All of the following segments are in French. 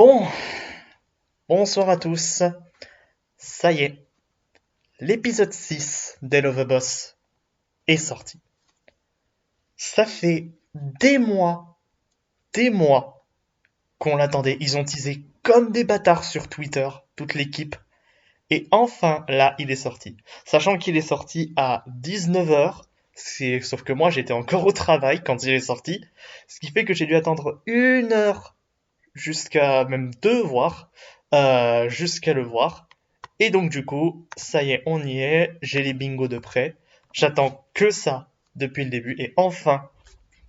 Bon, bonsoir à tous. Ça y est, l'épisode 6 d'Hell of a Boss est sorti. Ça fait des mois qu'on l'attendait. Ils ont teasé comme des bâtards sur Twitter, toute l'équipe. Et enfin, là, il est sorti. Sachant qu'il est sorti à 19h, sauf que moi, j'étais encore au travail quand il est sorti. Ce qui fait que j'ai dû attendre 1 heure jusqu'à même 2 voire, jusqu'à le voir. Et donc du coup, ça y est, on y est, j'ai les bingos de près, j'attends que ça depuis le début, et enfin,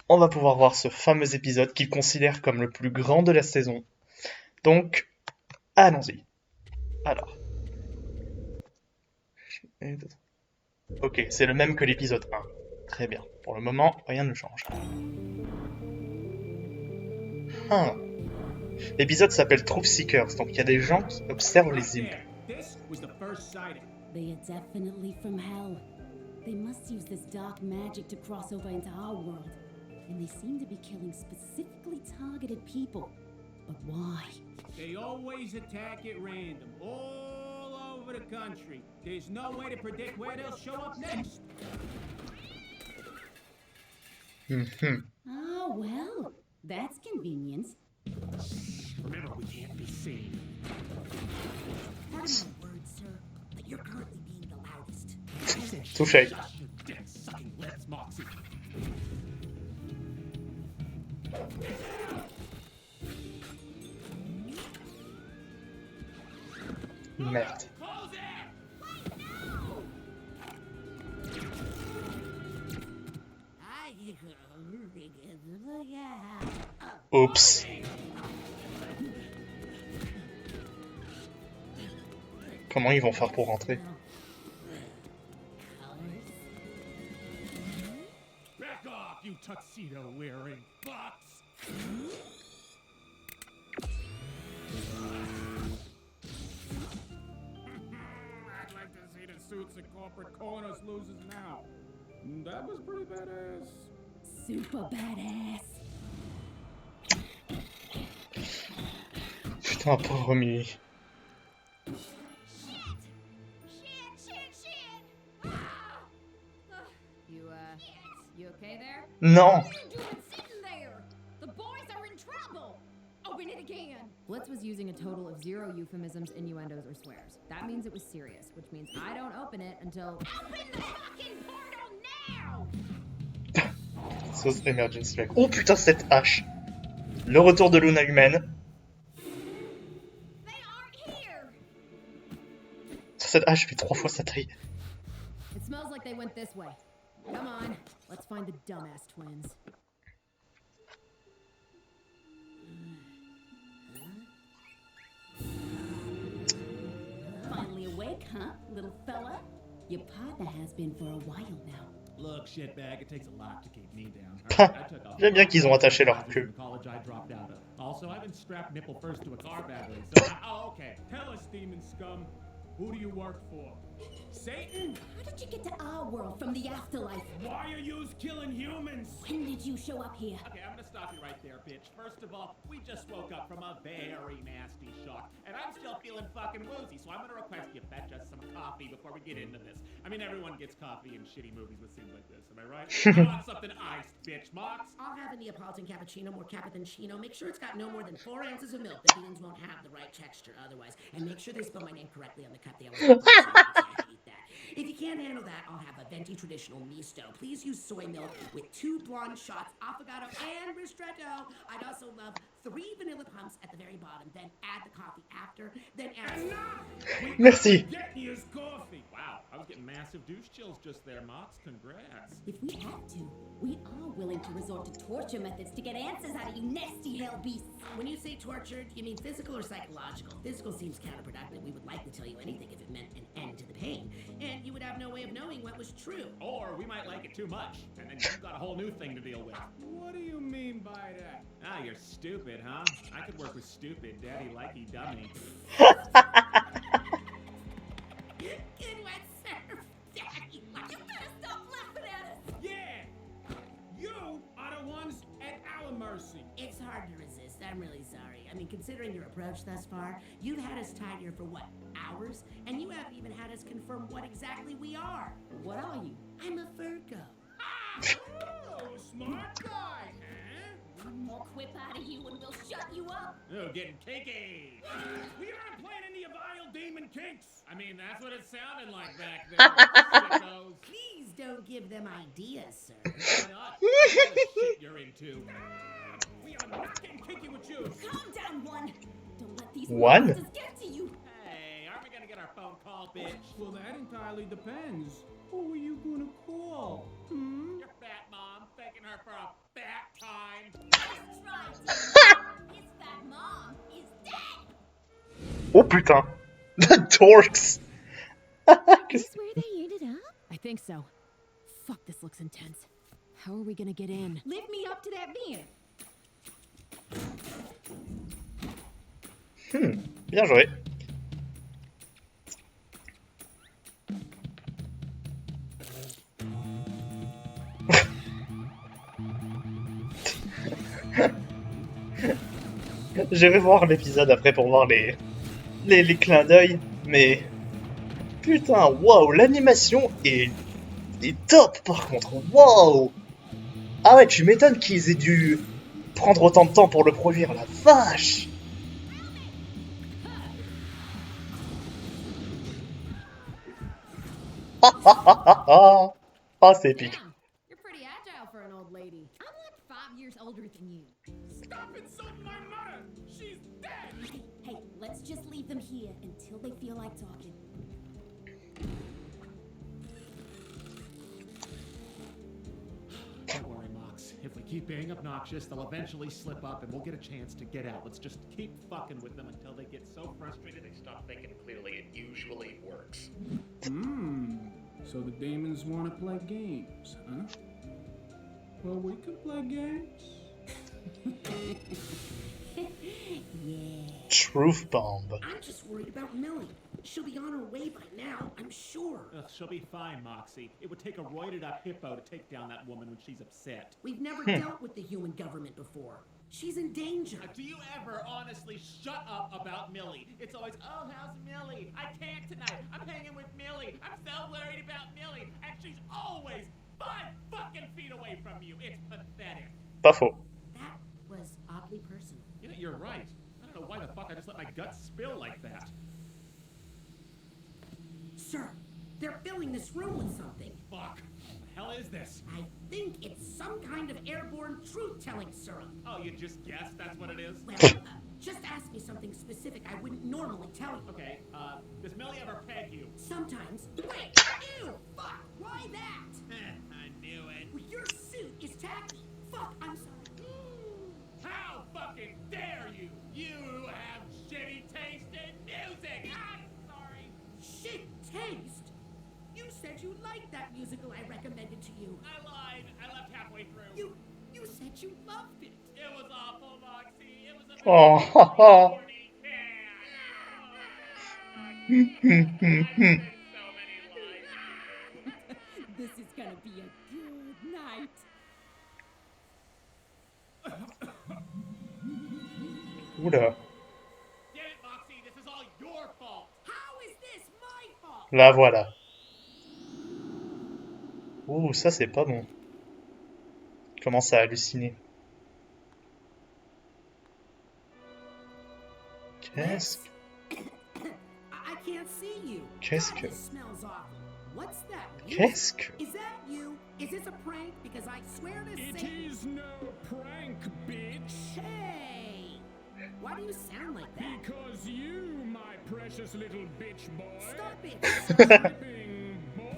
on va pouvoir voir ce fameux épisode qu'il considère comme le plus grand de la saison. Donc, allons-y. Alors. Ok, c'est le même que l'épisode 1. Très bien. Pour le moment, rien ne change. Ah. L'épisode s'appelle Truth Seekers, donc il y a des gens qui observent les imps. They are definitely from hell. They must use this dark magic to cross over into our world. And they seem to be killing specifically targeted people. But why? They always attack at random, all over the country. There's no way to predict where they'll show up next. Oh, well, that's convenient. Remember, we can't be seen. Pardon my words, sir, but you're currently being the loudest. Touché. You dick-sucking lips, Moxie. Merde. Close it! Oups. Comment ils vont faire pour rentrer? Back off, you tuxedo-wearing box! I'd like to see the suits at corporate corners losers now. That was pretty badass. Super badass. Putain, pauvre Millie. You okay there? Non! Sitting there. The boys are in trouble. Open it again. Blitz was using a total of 0 euphemisms, innuendos, or swears. That means it was serious, which means I don't open it until... Open the fucking portal now. Sauce Emergency Strike. Oh putain, cette hache! Le retour de Luna humaine. They aren't here. Cette hache fait 3 fois sa taille. It smells like they went this way. Come on, let's find the dumbass twins. Finally awake, huh, little fella? Your partner has been for a while now. Look, shitbag, it takes a lot to keep me down. Pah, j'aime bien qu'ils ont attaché leur queue. College I dropped out of. Also, I've been strapped nipple first to a car battery, so oh, okay. Tell us, demon scum, who do you work for? Satan? How did you get to our world from the afterlife? Why are you killing humans? When did you show up here? Okay, I'm gonna stop you right there, bitch. First of all, we just woke up from a very nasty shock, and I'm still feeling fucking woozy, so I'm gonna request you fetch us some coffee before we get into this. I mean, everyone gets coffee in shitty movies with scenes like this, am I right? I want something iced, bitch. Mox? I'll have a Neapolitan cappuccino, more cappa than chino. Make sure it's got no more than 4 ounces of milk. The beans won't have the right texture otherwise. And make sure they spell my name correctly on the cup. They always eat that. If you can't handle that, I'll have a venti traditional misto. Please use soy milk with 2 blonde shots, affogato, and ristretto. I'd also love 3 vanilla pumps at the very bottom. Then add the coffee after. Then add... Merci. Get me his coffee! Wow, I was getting massive douche chills just there, Mox. Congrats. If we have to, we are willing to resort to torture methods to get answers out of you nasty hell beasts. When you say tortured, you mean physical or psychological? Physical seems counterproductive. We would like to tell you anything if it meant an end to the pain. And you would have no way of knowing what was true. Or we might like it too much, and then you've got a whole new thing to deal with. What do you mean by that? Ah, you're stupid, huh? I could work with stupid, daddy likey dummy. Good wet surf, Daddy. You better stop laughing at us. Yeah! You are the ones at our mercy. mercy. It's hard to resist. I'm really sorry. I mean, considering your approach thus far, you've had us tied here for what, hours? And you haven't even had us confirm what exactly we are. What are you? I'm a Virgo. Oh, smart guy, huh? One more quip out of you and we'll shut you up. Oh, getting cakey. We aren't playing any of Isle Demon Kinks. I mean, that's what it sounded like back there. Sickos. Please don't give them ideas, sir. Why not? What kind of shit you're into? We are not getting kinky with you. Calm down, one. Don't let these One? monsters get to you. Hey, aren't we gonna get our phone call, bitch? Well, that entirely depends. Who are you gonna call? Your fat mom taking her for a fat time. That's right. His fat mom is dead. Oh putain. Dorks. Is this where they ended up? I think so. Fuck, this looks intense. How are we gonna get in? Lift me up to that van. Bien joué. J'irai voir l'épisode après pour voir les clins d'œil, mais putain, waouh, l'animation est top par contre, waouh. Ah ouais, tu m'étonnes qu'ils aient dû prendre autant de temps pour le produire, la vache. Ah, c'est épique. Damn, you're pretty agile for an old lady. I'm like 5 years older than you. Stop insulting my mother. She's dead. Hey, let's just leave them here until they feel like talking. Don't worry, Mox. If we keep being obnoxious, they'll eventually slip up and we'll get a chance to get out. Let's just keep fucking with them until they get so frustrated they stop thinking clearly. It usually works. So the demons want to play games, huh? Well, we could play games. Truth bomb. I'm just worried about Millie. She'll be on her way by now, I'm sure. Ugh, she'll be fine, Moxie. It would take a roided up hippo to take down that woman when she's upset. We've never dealt with the human government before. She's in danger. Do you ever honestly shut up about Millie? It's always, oh, how's Millie? I can't tonight. I'm hanging with Millie. I'm so worried about Millie. And she's always 5 fucking feet away from you. It's pathetic. Pas faux. That was oddly personal. Yeah, you're right. I don't know why the fuck I just let my guts spill like that. Sir, they're filling this room with something. Fuck. What the hell is this? I think it's some kind of airborne truth-telling serum. Oh, you just guessed that's what it is? Well, just ask me something specific I wouldn't normally tell you. Okay, does Millie ever peg you? Sometimes. Wait! Ew! Fuck! Why that? I knew it. Well, your suit is tacky. Fuck! I'm sorry. How fucking dare you? You have shitty taste in music! I'm sorry. Shit taste. You said you liked that musical I recommended to you. I lied. I left halfway through. You said you loved it. It was awful, Moxie. It was a Oh, ha, ha. horny cat. So many lies. This is gonna be a good night. Oula. Damn it, Moxie. This is all your fault. How is this my fault? La voilà. Ouh, ça c'est pas bon. Commence à halluciner. Qu'est-ce que... I can't see you. Qu'est-ce God, que- this smells awful. What's that? music? Qu'est-ce que... Is that you? Is this a prank? Because I swear to It say. is no prank, bitch. Hey! Why do you sound like that? Because you, my precious little bitch boy, Stop it! tripping ball.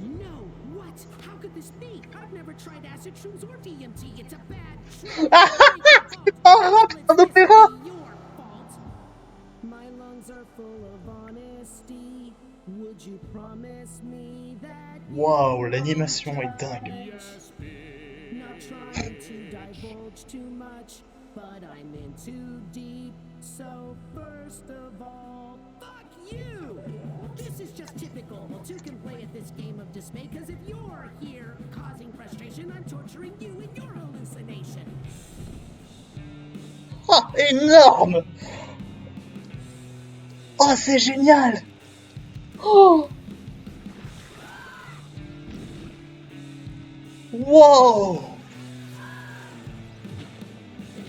No, what? How could this be? I've never tried acid shrooms or DMT. It's a bad trip. Arrête, un opéra. Your fault. My lungs are full of honesty. Would you promise me that? Waouh, l'animation est dingue. Yes, bitch. Not trying to divulge too much, but I'm in too deep. So first of all, fuck you. This is just typical. Well, two can play at this game of dismay, because if you're here causing frustration, I'm torturing you in your hallucination. Oh, énorme! Oh, c'est génial! Oh! Wow!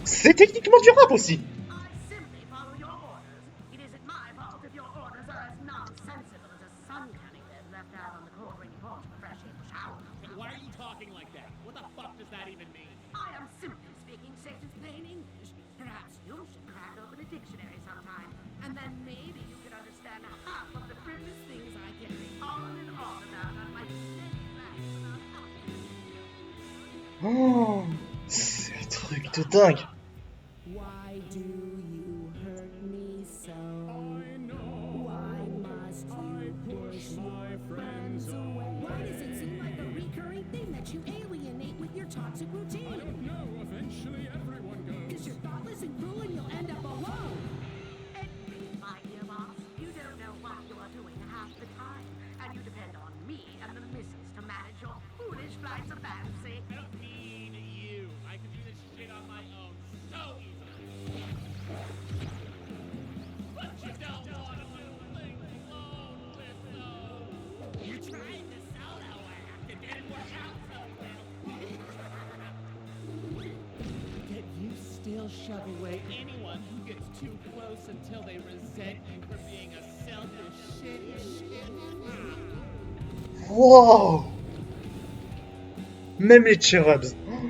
C'est techniquement du rap aussi! I simply follow your orders. It isn't my fault if your orders are as nonsensical as a sun canning bed left out on the cold rainy porch of a fresh April shower. Why are you talking like that? What the fuck does that even mean? I am simply speaking Satan's plain English. Perhaps you should crack open a dictionary sometime, and then maybe you could understand half of the frivolous things I carry on and on about on my steady life about Oh, c'est un truc de dingue! Why do you hurt me so? Why must you push my friends away? Why does it seem like a recurring thing that you alienate with your toxic routine? I don't know. Eventually everyone goes. Because you're thoughtless and cruel and you'll end up alone. Admit, my dear boss, you don't know what you are doing half the time. And you depend on me and the missus to manage your foolish flights of fancy. I don't need you. I can do this shit on my own so easily. But you don't want to leave me alone with those. You tried the solo act. It didn't work out so well. Yet you still shove away anyone who gets too close until they resent you for being a selfish, shitty shit. Wow! Même les cherubs! Are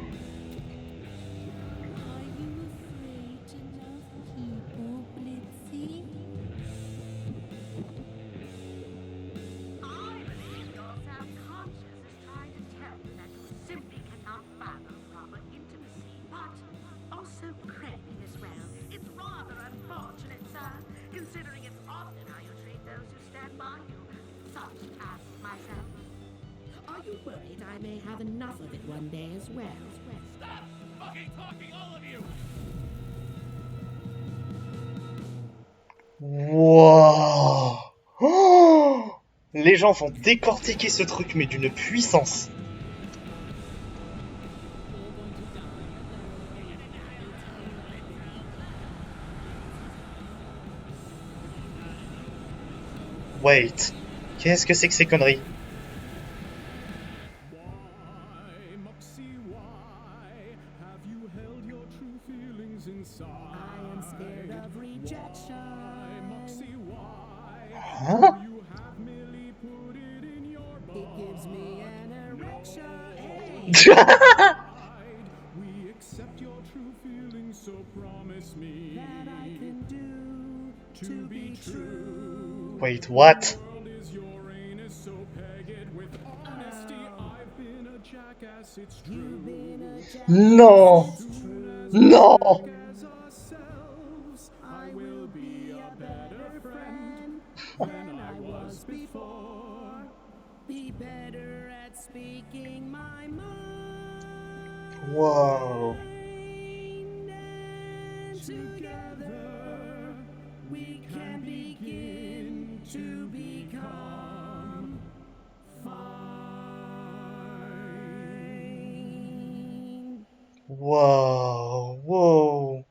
you afraid to love people, Blitzy? I believe your self-conscious is trying to tell you that you simply cannot fathom proper intimacy, but also craving as well. It's rather unfortunate, sir, considering it's often how you treat those who stand by you, such as myself. Are you worried I may have enough of it one day as well? Stop fucking talking, all of you! Wow! Oh, les gens vont décortiquer ce truc, mais d'une puissance! Wait, qu'est-ce que c'est que ces conneries? Why, Moxie, why have you held your true feelings inside? I am scared of rejection. Why, Moxie, why Huh? do you have merely put it in your It gives me an erection. mind? We accept your true feelings, so promise me That I can do to be true. Wait, what? World is your anus, so peg it with honesty. I've been a jackass, it's true. You've been a jackass. Non! Non! As ourselves, I will be a better friend than I was before. Be better at speaking my mind. Wow! And together we can begin to become fine. Wow! Wow!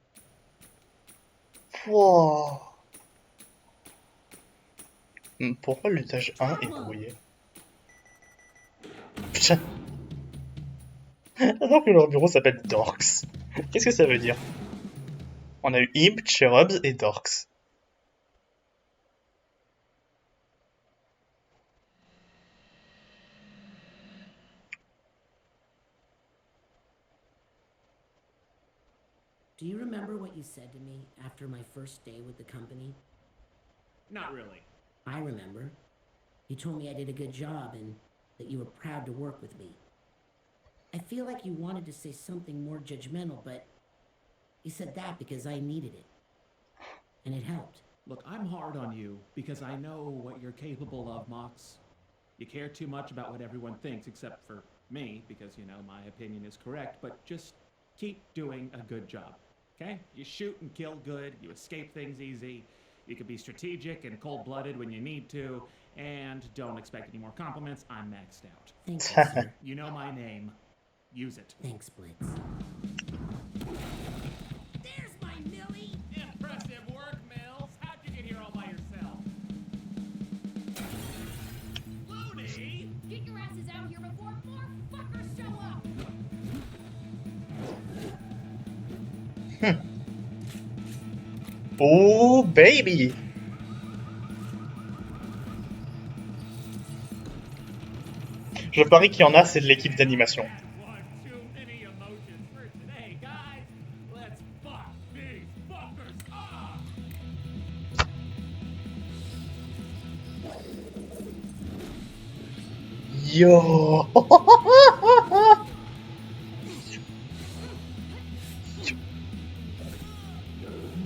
Wow! Pourquoi l'étage 1 est brouillé? Putain! Alors que leur bureau s'appelle Dorks. Qu'est-ce que ça veut dire? On a eu Imp, Cherubs et Dorks. Do you remember what you said to me after my first day with the company? Not really. I remember. You told me I did a good job and that you were proud to work with me. I feel like you wanted to say something more judgmental, but you said that because I needed it. And it helped. Look, I'm hard on you because I know what you're capable of, Mox. You care too much about what everyone thinks, except for me, because, you know, my opinion is correct, but just keep doing a good job, okay? You shoot and kill good, you escape things easy. You can be strategic and cold-blooded when you need to, and don't expect any more compliments. I'm maxed out. Thanks, sir. You know my name. Use it. Thanks, Blitz. There's my Millie. Impressive work, Mills. How'd you get here all by yourself? Looney! Get your asses out here before more fuckers show up. Oh, baby! Je parie qu'il y en a, c'est de l'équipe d'animation. One too many emotions for today, guys. Let's fuck these fuckers up! Yo!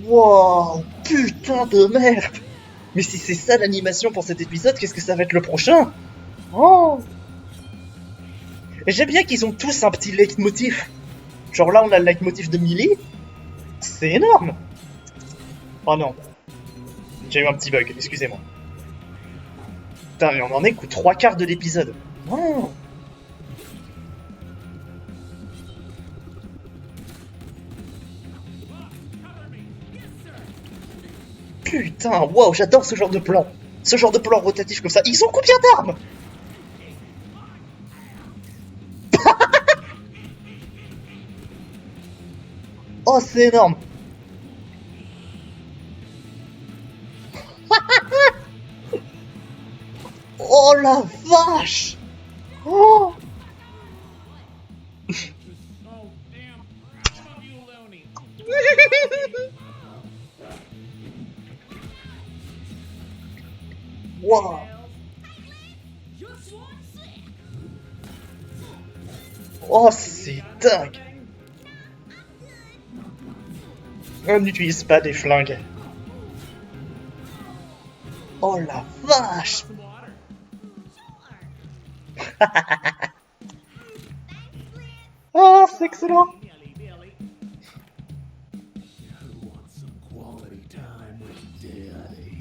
Wow! Putain de merde! Mais si c'est ça l'animation pour cet épisode, qu'est-ce que ça va être le prochain? Oh! Et j'aime bien qu'ils ont tous un petit leitmotiv. Genre là, on a le leitmotiv de Millie. C'est énorme! Oh non. J'ai eu un petit bug, excusez-moi. Putain, mais on en est qu'aux 3/4 de l'épisode. Oh! Putain, waouh, j'adore ce genre de plan. Ce genre de plan rotatif comme ça. Ils ont combien d'armes? Oh, c'est énorme. Oh la vache. Oh. So damn proud of you, Looney. Wow. Just one sec. Oh, c'est dingue. On n'utilise pas des flingues. Oh la vache. Some water. Oh, c'est excellent. Billy, Billy. Who wants some quality time with Daddy?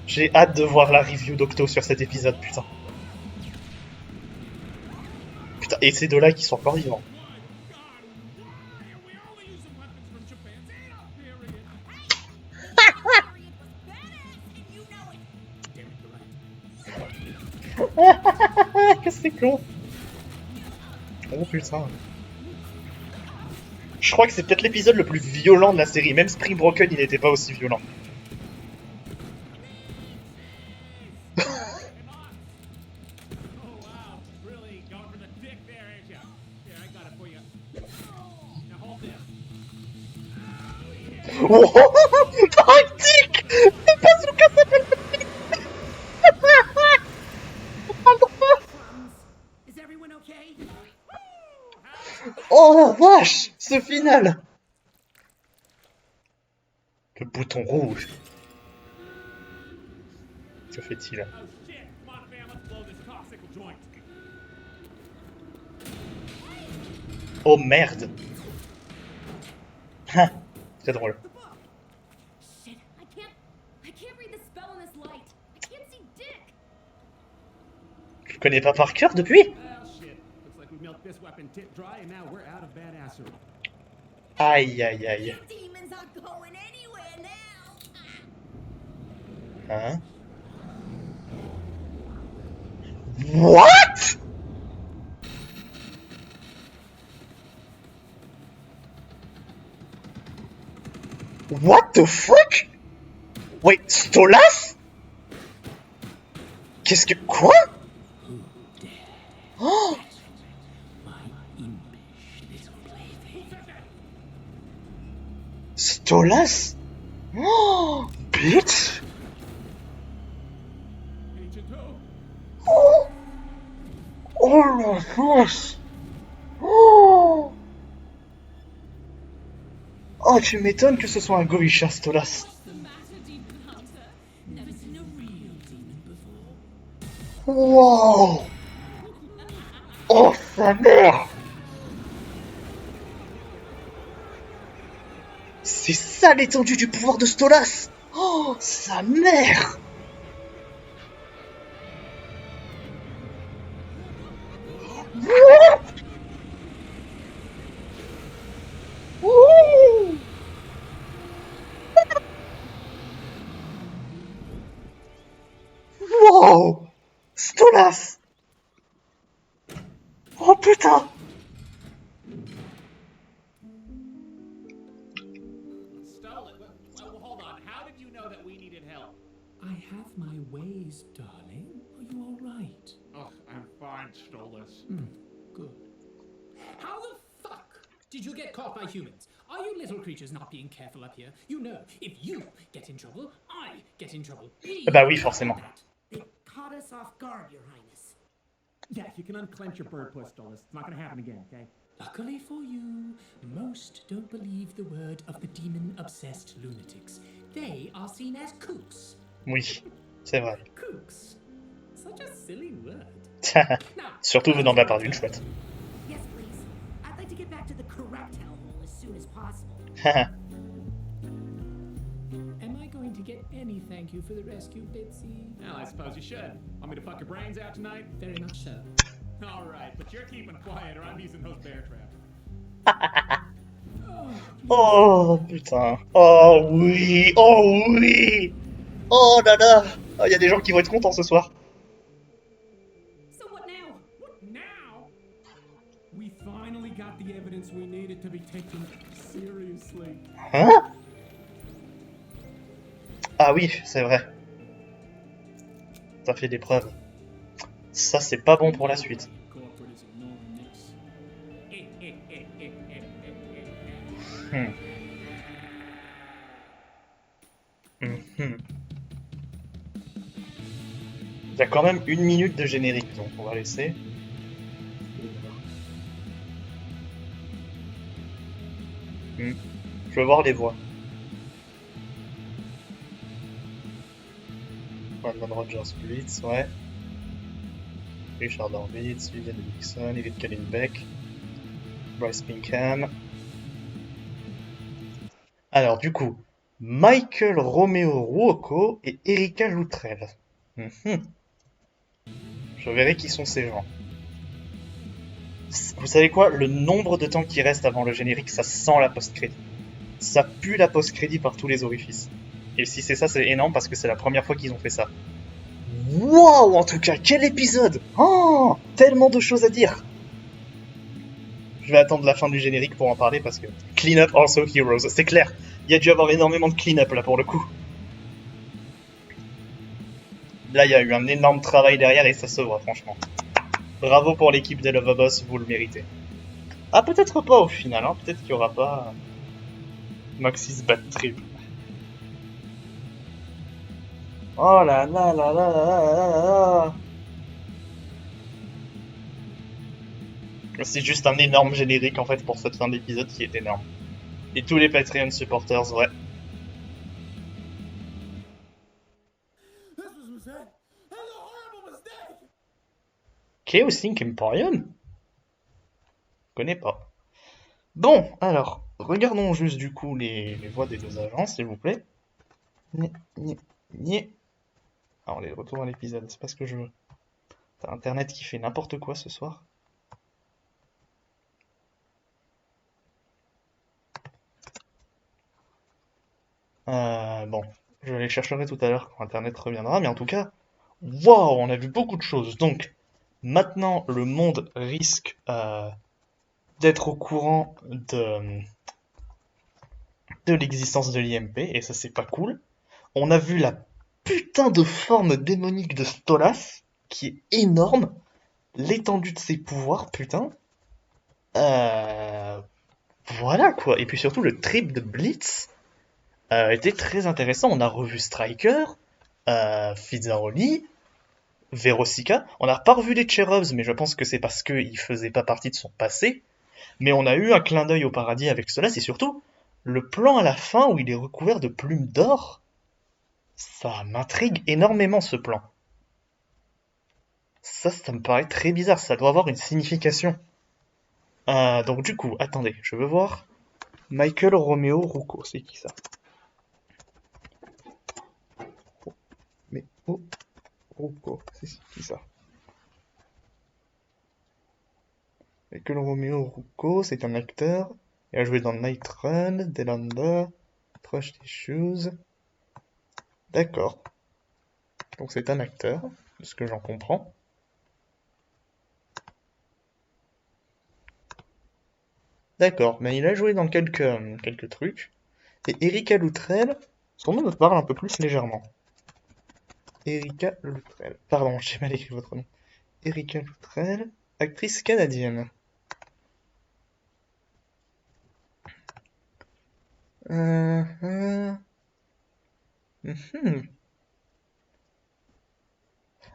J'ai hâte de voir la review d'Octo sur cet épisode, putain. Putain, et ces deux-là qui sont encore vivants. We only use some weapons from Japan's era period. Qu'est-ce que c'est con. Oh putain. Je crois que c'est peut-être l'épisode le plus violent de la série. Même Spring Broken, il n'était pas aussi violent. Oh wow, really going for the dick there, ain't ya? Here, I got it for you. Now hold this. Oh, tactique. C'est pas ce que s'appelle. Is everyone okay? Oh la vache, ce final. Le bouton rouge. Que fait-il? Oh shit! Come on, fam, let's blow this cocksickle joint. Oh merde. Ah, très drôle. Shit, I can't read the spell in this light. I can't see dick. Tu le connais pas par cœur depuis? Well, shit. Looks like we milked this weapon tit dry, and now we're out of badassery. Aïe aïe aïe. Demons aren't going anywhere now. Hein? What? What the fuck? Wait, Stolas? Qu'est-ce que... Quoi? Oh! Stolas? Oh, bitch! Agent Ho! Oh, oh la vache! Oh! Oh, tu m'étonnes que ce soit un Gorisha Stolas. Wow! Oh, sa mère! ça l'étendue du pouvoir de Stolas? Oh, sa mère! What? Ouh! Wow! Stolas! Oh putain! Stole it? Well, hold on. How did you know that we needed help? I have my ways, darling. Are you all right? Oh, I'm fine, Stolas. Good. How the fuck did you get caught by humans? Are you little creatures not being careful up here? You know, if you get in trouble, I get in trouble. Bah oui, forcément. They caught us off guard, Your Highness. Yeah, you can unclench your bird puss, Stolas. It's not gonna happen again, okay? Luckily for you, most don't believe the word of the demon-obsessed lunatics. They are seen as kooks. Oui, c'est vrai. Kooks. Such a silly word. Now, Surtout venant de la part d'une chouette. Yes, please. I'd like to get back to the correct hellhole as soon as possible. am I going to get any thank you for the rescue, Bitsy? Well, I suppose you should. Want me to fuck your brains out tonight? Very much so. All right, but you're keeping quiet or I'm using those bear traps. Oh putain. Oh oui. Oh oui. Oh là là. Oh, y a des gens qui vont être contents ce soir. So what now? What now? We finally got the evidence we needed to be taken seriously. Hein? Ah oui, c'est vrai. Ça fait des preuves. Ça, c'est pas bon pour la suite. Corporate is ignoring this. Hmm. Mhm. Il y a quand même 1 minute de générique, donc on va laisser. Je veux voir les voix. Brandon Rogers Blitz, ouais. Richard Horvitz, Vivian Dixon, David Kallenbeck, Bryce Pinkham. Alors du coup, Michael Romeo Ruocco et Erika Loutrell. Je verrai qui sont ces gens. Vous savez quoi? Le nombre de temps qui reste avant le générique, ça sent la post-crédit. Ça pue la post-crédit par tous les orifices. Et si c'est ça, c'est énorme parce que c'est la première fois qu'ils ont fait ça. Waouh, en tout cas, quel épisode! Oh, tellement de choses à dire. Je vais attendre la fin du générique pour en parler parce que Clean Up Also Heroes, c'est clair. Il y a dû avoir énormément de clean-up là pour le coup. Là, il y a eu un énorme travail derrière et ça se voit, franchement. Bravo pour l'équipe de Love Boss, vous le méritez. Ah, peut-être pas au final, hein. Peut-être qu'il n'y aura pas Maxis Bad Trip. Oh là là là là là là là là. C'est juste un énorme générique en fait pour cette fin d'épisode qui est énorme. Et tous les Patreon supporters, ouais. Chaos Inc. Emporium? Je connais pas. Bon, alors, regardons juste du coup les voix des deux agents, s'il vous plaît. Ah, on est de retour à l'épisode, c'est pas ce que je veux. T'as internet qui fait n'importe quoi ce soir. Bon, je les chercherai tout à l'heure quand internet reviendra, mais en tout cas, waouh, on a vu beaucoup de choses. Donc, maintenant, le monde risque d'être au courant de l'existence de l'IMP, et ça c'est pas cool. On a vu la putain de forme démonique de Stolas, qui est énorme. L'étendue de ses pouvoirs, putain. Voilà quoi. Et puis surtout, le trip de Blitz était très intéressant. On a revu Striker, Fizzaroli, Verosica. On n'a pas revu les Cherubs, mais je pense que c'est parce qu'ils faisaient pas partie de son passé. Mais on a eu un clin d'œil au paradis avec cela, c'est surtout le plan à la fin où il est recouvert de plumes d'or. Ça m'intrigue énormément ce plan. Ça me paraît très bizarre, ça doit avoir une signification. Donc du coup, attendez, je veux voir. Michael Romeo Roucault, c'est qui ça? Mais oh, Roucault, c'est qui ça? Michael Romeo Roucault, c'est un acteur. Il a joué dans Night Run, Delander, Trust Issues. D'accord. Donc c'est un acteur, de ce que j'en comprends. D'accord, mais il a joué dans quelques trucs. Et Erika Loutrel, son nom me parle un peu plus légèrement. Erika Loutrel. Pardon, j'ai mal écrit votre nom. Erika Loutrel, actrice canadienne. Mhm.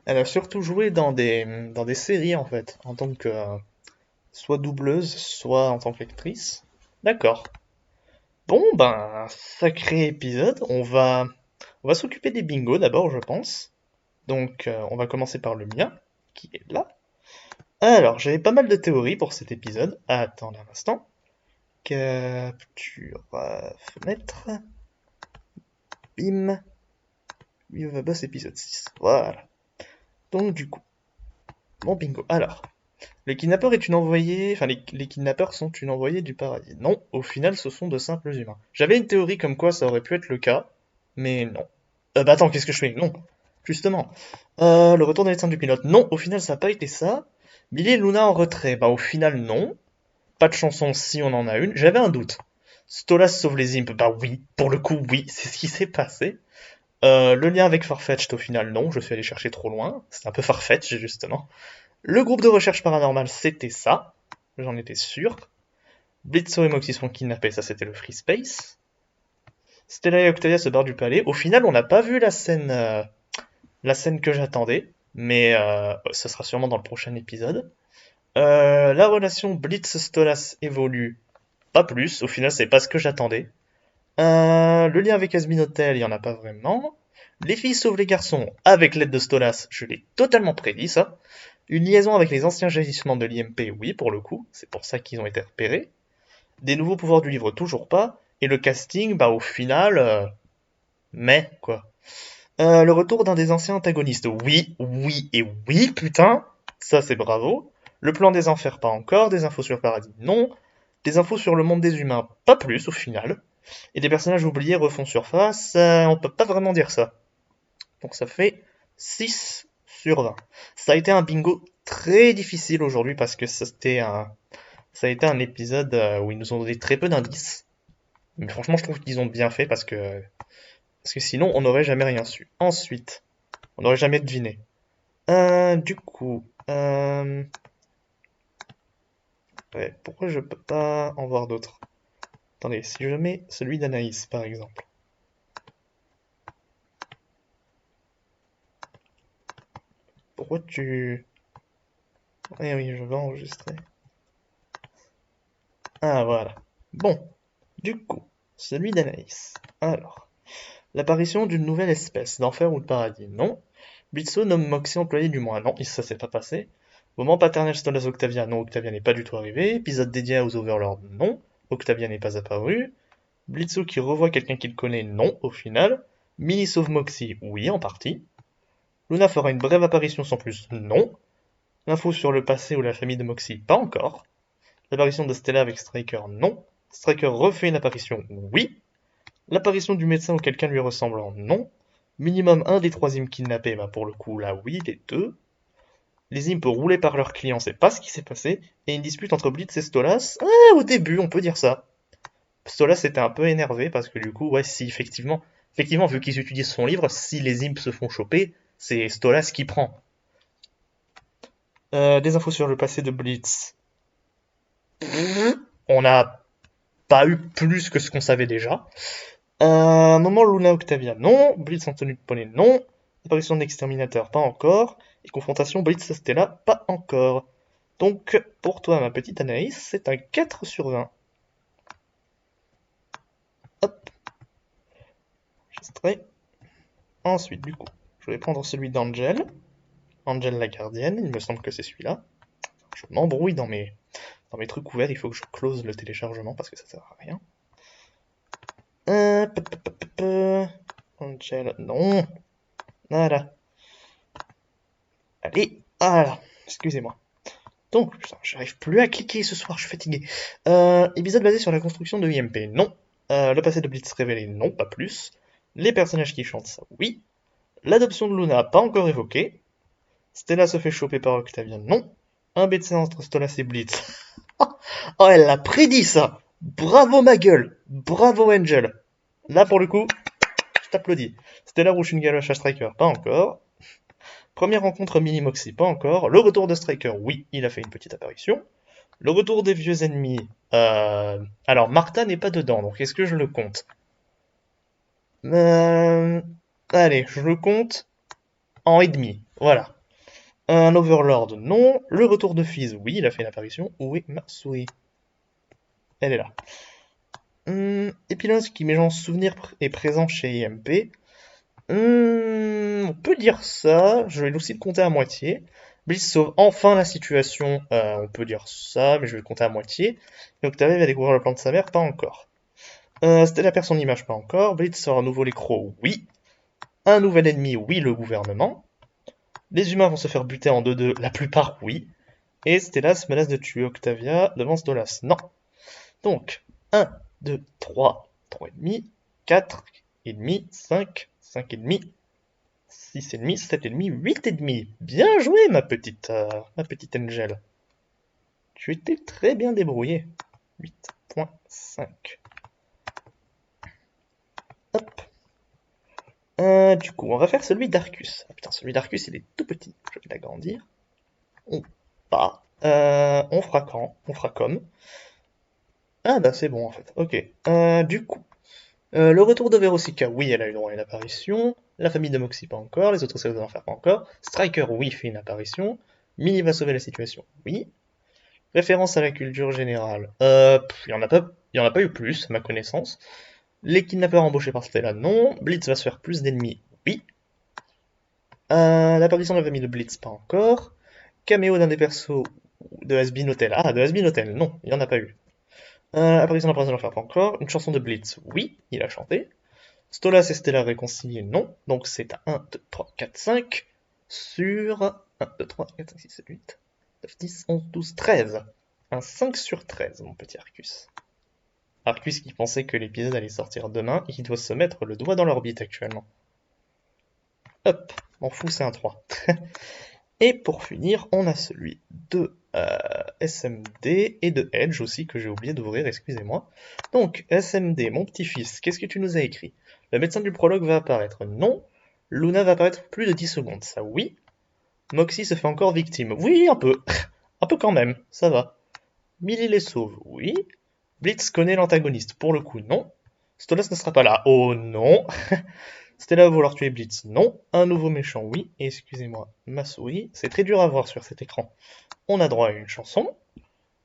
Elle a surtout joué dans des séries en fait, en tant que soit doubleuse, soit en tant qu'actrice. D'accord. Bon, ben, sacré épisode. On va s'occuper des bingos d'abord, je pense. Donc, on va commencer par le mien, qui est là. Alors, j'avais pas mal de théories pour cet épisode. Attendez un instant. Capture fenêtre. Bim. Viva Boss épisode 6. Voilà. Donc, du coup, mon bingo. Alors, le kidnappeur est une envoyée. Enfin, les kidnappeurs sont une envoyée du paradis. Non, au final, ce sont de simples humains. J'avais une théorie comme quoi ça aurait pu être le cas, mais non. Bah attends, qu'est-ce que je fais? Non. Justement. Le retour des médecins du pilote. Non, au final, ça n'a pas été ça. Billy et Luna en retrait. Bah, au final, non. Pas de chanson si on en a une. J'avais un doute. Stolas sauve les imps. Bah oui, pour le coup, oui, c'est ce qui s'est passé. Le lien avec Farfetch'd, au final, non. Je suis allé chercher trop loin. C'est un peu Farfetch, justement. Le groupe de recherche paranormale, c'était ça. J'en étais sûr. Blitzo et Moxie sont kidnappés. Ça, c'était le Free Space. Stella et Octavia se barrent du palais. Au final, on n'a pas vu la scène que j'attendais, mais ce sera sûrement dans le prochain épisode. La relation Blitz-Stolas évolue pas plus, au final c'est pas ce que j'attendais. Le lien avec Asminotel, il y en a pas vraiment. Les filles sauvent les garçons avec l'aide de Stolas, je l'ai totalement prédit ça. Une liaison avec les anciens jaillissements de l'IMP, oui pour le coup, c'est pour ça qu'ils ont été repérés. Des nouveaux pouvoirs du livre, toujours pas. Et le casting, bah au final, mais quoi. Le retour d'un des anciens antagonistes. Oui, oui et oui, putain. Ça, c'est bravo. Le plan des enfers, pas encore. Des infos sur le paradis, non. Des infos sur le monde des humains, pas plus au final. Et des personnages oubliés refont surface. On peut pas vraiment dire ça. Donc ça fait 6 sur 20. Ça a été un bingo très difficile aujourd'hui parce que ça a été un épisode où ils nous ont donné très peu d'indices. Mais franchement, je trouve qu'ils ont bien fait parce que sinon, on n'aurait jamais rien su. Ensuite, on n'aurait jamais deviné. Du coup, ouais, pourquoi je peux pas en voir d'autres? Attendez, si je mets celui d'Anaïs, par exemple. Pourquoi tu... Eh oui, je vais enregistrer. Ah, voilà. Bon, du coup, celui d'Anaïs. Alors, l'apparition d'une nouvelle espèce, d'enfer ou de paradis, non. Blitzo nomme Moxie employé du moins, non, ça s'est pas passé. Moment paternel Stolas Octavia, non, Octavia n'est pas du tout arrivé. Épisode dédié aux Overlords, non. Octavia n'est pas apparu. Blitzo qui revoit quelqu'un qu'il connaît, non, au final. Millie sauve Moxie, oui, en partie. Luna fera une brève apparition sans plus, non. L'info sur le passé ou la famille de Moxie, pas encore. L'apparition de Stella avec Striker, non. Striker refait une apparition, oui. L'apparition du médecin ou quelqu'un lui ressemblant, non. Minimum un des 3 imps kidnappés, bah pour le coup, là, oui, les 2. Les imps roulés par leurs clients, c'est pas ce qui s'est passé. Et une dispute entre Blitz et Stolas, au début, on peut dire ça. Stolas était un peu énervé parce que du coup, ouais, si, effectivement, vu qu'ils utilisent son livre, si les imps se font choper, c'est Stolas qui prend. Des infos sur le passé de Blitz. On n'a pas eu plus que ce qu'on savait déjà. Un moment Luna Octavia, non. Blitz en tenue de poney, non. Apparition d'exterminateur, pas encore. Et confrontation Blitz Stella, pas encore. Donc, pour toi, ma petite Anaïs, c'est un 4 sur 20. Hop. Enregistré. Ensuite, du coup, je vais prendre celui d'Angel. Angel la gardienne, il me semble que c'est celui-là. Je m'embrouille dans mes trucs ouverts, il faut que je close le téléchargement parce que ça sert à rien. Angel, non. Voilà. Allez, voilà. Excusez-moi. Donc, putain, j'arrive plus à cliquer ce soir, je suis fatigué. Épisode basé sur la construction de IMP, non. Le passé de Blitz révélé, non, pas plus. Les personnages qui chantent, ça, oui. L'adoption de Luna, pas encore évoquée. Stella se fait choper par Octavia, non. Un médecin entre Stolas et Blitz. Oh, elle l'a prédit, ça. Bravo, ma gueule. Bravo, Angel. Là, pour le coup, je t'applaudis. Stella rouge une galoche à Striker, pas encore. Première rencontre Mini-Moxie, pas encore. Le retour de Striker, oui, il a fait une petite apparition. Le retour des vieux ennemis. Alors, Martha n'est pas dedans, donc est-ce que je le compte? Allez, je le compte en et demi, voilà. Un Overlord, non. Le retour de Fizz, oui, il a fait une apparition. Où est ma souris? Elle est là. Épilogue qui mélange souvenir et présent chez IMP. On peut dire ça, je vais aussi le compter à moitié. Blitz sauve enfin la situation, on peut dire ça, mais je vais le compter à moitié. Et Octavia va découvrir le plan de sa mère, pas encore. Stella perd son image, pas encore. Blitz sort à nouveau les crocs, oui. Un nouvel ennemi, oui, le gouvernement. Les humains vont se faire buter en 2-2, la plupart, oui. Et Stella se menace de tuer Octavia devant Stolas, non. Donc, 1, 2, 3, 3,5, 4 et demi, 5, 5 et demi, 6 et demi, 7 et demi, 8 et demi. Bien joué, ma petite Angel. Tu étais très bien débrouillé. 8.5. Hop. Du coup, on va faire celui d'Arcus. Ah putain, celui d'Arcus, il est tout petit. Je vais l'agrandir. Ou pas. On fera quand? On fera comme. Ah bah c'est bon en fait. Ok. Du coup, le retour de Verosica, oui, elle a eu droit à une apparition. La famille de Moxie, pas encore. Les autres séries de l'enfer, pas encore. Striker, oui, fait une apparition. Mini va sauver la situation, oui. Référence à la culture générale. Il y en a pas eu plus, à ma connaissance. Les kidnappeurs embauchés par Stella, non. Blitz va se faire plus d'ennemis, oui. L'apparition de la famille de Blitz, pas encore. Caméo d'un des persos de Has-Been Hotel. Ah, de Has-Been Hotel, non, il n'y en a pas eu. Apparition de la prince de l'enfer, pas encore. Une chanson de Blitz, oui, il a chanté. Stolas et Stella réconciliés, non. Donc c'est à 1, 2, 3, 4, 5 sur 1, 2, 3, 4, 5, 6, 7, 8, 9, 10, 11, 12, 13. Un 5 sur 13, mon petit Arcus. Arcus qui pensait que l'épisode allait sortir demain et qui doit se mettre le doigt dans l'orbite actuellement. Hop, m'en fous, c'est un 3. Et pour finir, on a celui de SMD et de Edge aussi, que j'ai oublié d'ouvrir, excusez-moi. Donc, SMD, mon petit-fils, qu'est-ce que tu nous as écrit? Le médecin du prologue va apparaître, non. Luna va apparaître plus de 10 secondes, ça oui. Moxie se fait encore victime, oui, un peu. Un peu quand même, ça va. Millie les sauve, oui. Blitz connaît l'antagoniste, pour le coup, non. Stolas ne sera pas là, oh non. Stella va vouloir tuer Blitz, non. Un nouveau méchant, oui. Et excusez-moi, ma souris, c'est très dur à voir sur cet écran. On a droit à une chanson.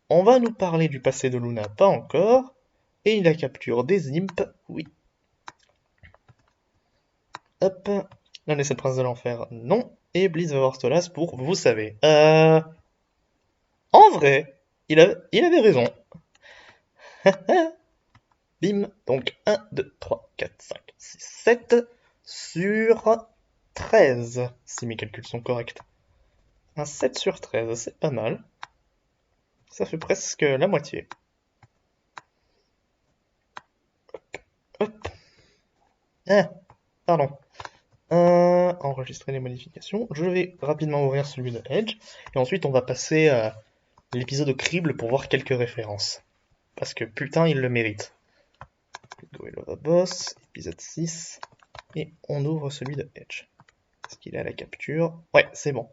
On va nous parler du passé de Luna, pas encore. Et la capture des imps, oui. Hop. L'un des 7 princes de l'enfer, non. Et Blitz va voir Stolas pour, vous savez. En vrai, il avait raison. Bim. Donc 1, 2, 3, 4, 5, 6, 7 sur 13, si mes calculs sont corrects. Un 7 sur 13, c'est pas mal. Ça fait presque la moitié. Hop. Ah, pardon. Enregistrer les modifications. Je vais rapidement ouvrir celui de Edge. Et ensuite, on va passer à l'épisode au crible pour voir quelques références. Parce que putain, il le mérite. Go et Lova Boss, épisode 6. Et on ouvre celui de Edge. Est-ce qu'il est à la capture? Ouais, c'est bon.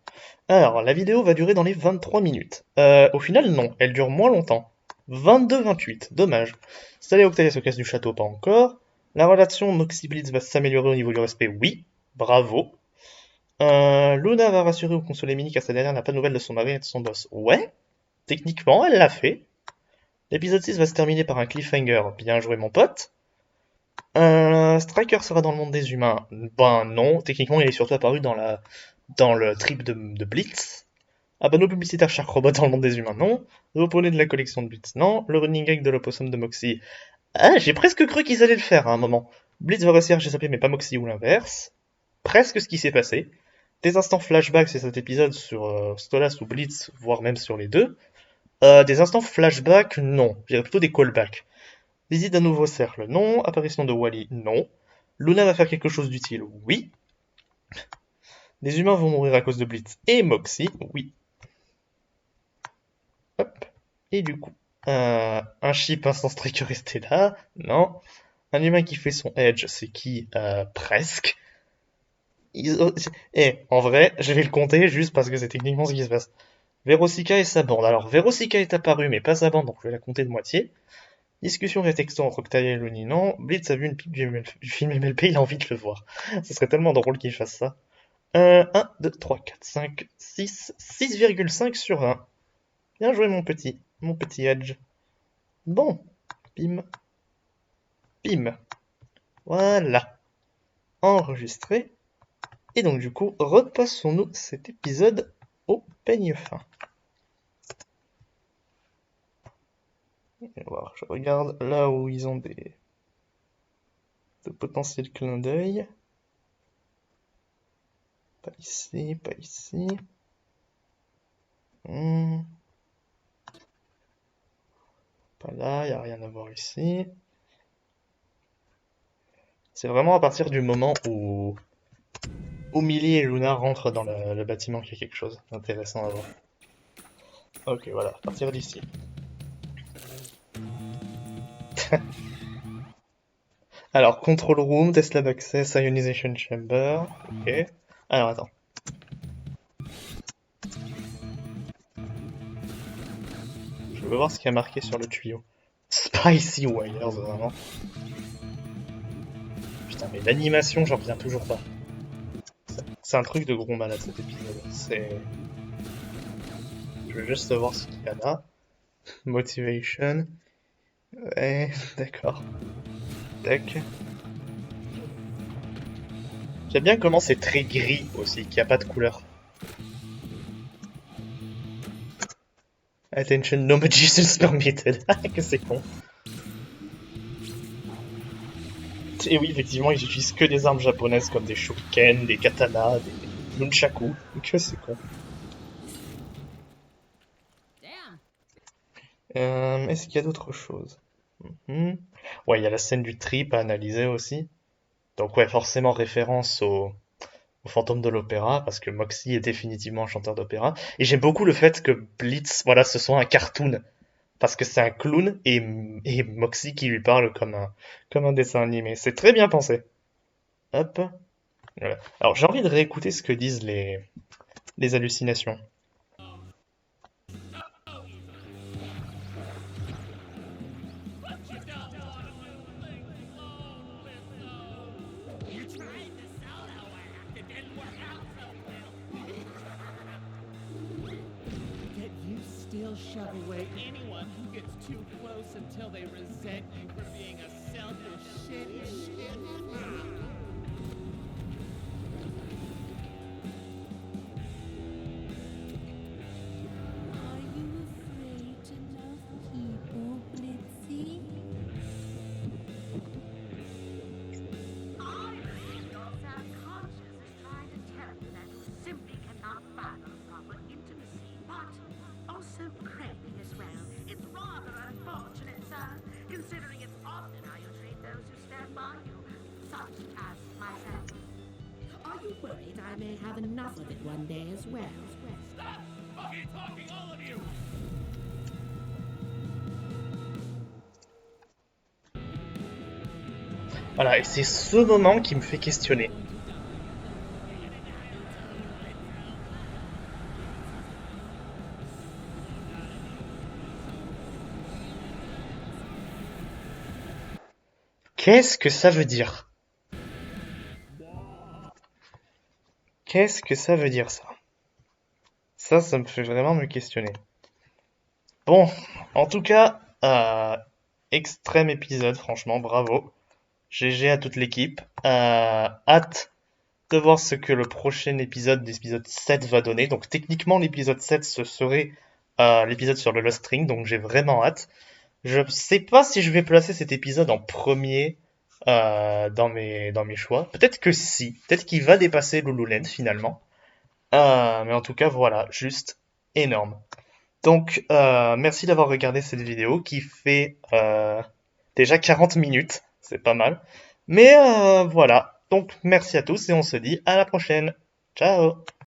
Alors, la vidéo va durer dans les 23 minutes. Au final, non, elle dure moins longtemps. 22-28, dommage. Stella et Octavia se cassent du château, pas encore. La relation Moxie Blitz va s'améliorer au niveau du respect, oui. Bravo. Luna va rassurer ou consoler Minnie car sa dernière n'a pas de nouvelles de son mari et de son boss. Ouais, techniquement, elle l'a fait. L'épisode 6 va se terminer par un cliffhanger. Bien joué, mon pote. Striker sera dans le monde des humains. Ben non, techniquement il est surtout apparu dans le trip de Blitz. Ah bah nos publicitaires Shark Robot dans le monde des humains, non. Nouveau poney de la collection de Blitz, non. Le running gag de l'opossum de Moxie. Ah, j'ai presque cru qu'ils allaient le faire à un moment. Blitz va réussir à s'échapper, mais pas Moxie ou l'inverse. Presque ce qui s'est passé. Des instants flashback, c'est cet épisode sur Stolas ou Blitz, voire même sur les deux. Des instants flashback, non. Je dirais plutôt des callbacks. Visite d'un nouveau cercle, non. Apparition de Wally, non. Luna va faire quelque chose d'utile, oui. Des humains vont mourir à cause de Blitz et Moxie, oui. Hop. Et du coup, un ship Instant Striker resté là, non. Un humain qui fait son edge, c'est qui presque. En vrai, je vais le compter juste parce que c'est techniquement ce qui se passe. Verosica et sa bande. Alors, Verosica est apparue, mais pas sa bande, donc je vais la compter de moitié. Discussion via texto entre Octavia et Looney, non. Blitz a vu une pipe du film MLP, il a envie de le voir. Ce serait tellement drôle qu'il fasse ça. 1, 2, 3, 4, 5, 6, 6,5 sur 20. Bien joué mon petit Edge. Bon, bim, bim. Voilà. Enregistré. Et donc du coup, repassons-nous cet épisode au peigne fin. Alors, je regarde là où ils ont de potentiels clins d'œil. Pas ici, pas ici. Pas là, il n'y a rien à voir ici. C'est vraiment à partir du moment où Millie et Luna rentrent dans le bâtiment qu'il y a quelque chose d'intéressant à voir. Ok, voilà, à partir d'ici. Alors, Control Room, Tesla Access, Ionization Chamber. Ok. Alors, attends. Je veux voir ce qu'il y a marqué sur le tuyau. Spicy Wires, vraiment. Putain, mais l'animation, j'en reviens toujours pas. C'est un truc de gros malade cet épisode. Je veux juste voir ce qu'il y a là. Motivation. Ouais, d'accord. Tac. J'aime bien comment c'est très gris aussi, qu'il n'y a pas de couleur. Attention, no magicians permitted. Que c'est con. Et oui, effectivement, ils utilisent que des armes japonaises comme des shuriken, des katanas, des nunchaku. Que c'est con. Est-ce qu'il y a d'autres choses? Ouais, il y a la scène du trip à analyser aussi. Donc ouais, forcément référence au fantôme de l'opéra, parce que Moxie est définitivement un chanteur d'opéra. Et j'aime beaucoup le fait que Blitz, voilà, ce soit un cartoon. Parce que c'est un clown et Moxie qui lui parle comme un dessin animé. C'est très bien pensé. Hop. Voilà. Alors j'ai envie de réécouter ce que disent les hallucinations. Shove away anyone who gets too close until they resent you for being a selfish shit. Are you afraid to love people, Blitzy? I think your subconscious is trying to tell you that you simply cannot fathom proper intimacy, but also craving as well. It's rather unfortunate, sir, considering it's often how you treat those who stand by you, such as myself. Are you worried I may have enough of it one day as well? Stop fucking talking, all of you! Voilà, et c'est ce moment qui me fait questionner. Qu'est-ce que ça veut dire? Qu'est-ce que ça veut dire, ça? Ça me fait vraiment me questionner. Bon, en tout cas, extrême épisode, franchement, bravo. GG à toute l'équipe. Hâte de voir ce que le prochain épisode, l'épisode 7, va donner. Donc techniquement, l'épisode 7, ce serait l'épisode sur le Lost String, donc j'ai vraiment hâte. Je sais pas si je vais placer cet épisode en premier dans mes choix. Peut-être que si. Peut-être qu'il va dépasser Lululand finalement. Mais en tout cas, voilà, juste énorme. Donc, merci d'avoir regardé cette vidéo qui fait déjà 40 minutes. C'est pas mal. Mais voilà. Donc, merci à tous et on se dit à la prochaine. Ciao!